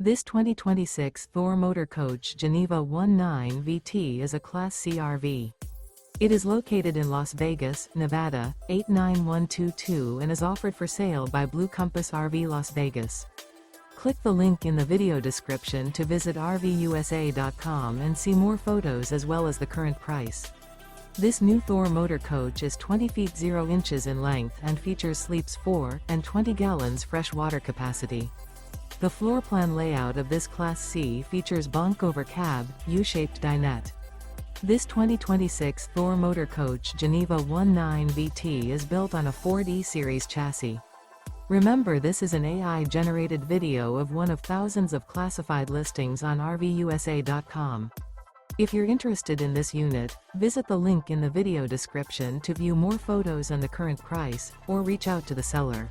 This 2026 Thor Motor Coach Geneva 19 VT is a Class C RV. It is located in Las Vegas, Nevada, 89122 and is offered for sale by Blue Compass RV Las Vegas. Click the link in the video description to visit RVUSA.com and see more photos as well as the current price. This new Thor Motor Coach is 20 feet 0 inches in length and features sleeps 4 and 20 gallons fresh water capacity. The floor plan layout of this Class C features Bunk Over Cab, U-shaped dinette. This 2026 Thor Motor Coach Geneva 19 VT is built on a Ford E-Series chassis. Remember, this is an AI-generated video of one of thousands of classified listings on RVUSA.com. If you're interested in this unit, visit the link in the video description to view more photos and the current price, or reach out to the seller.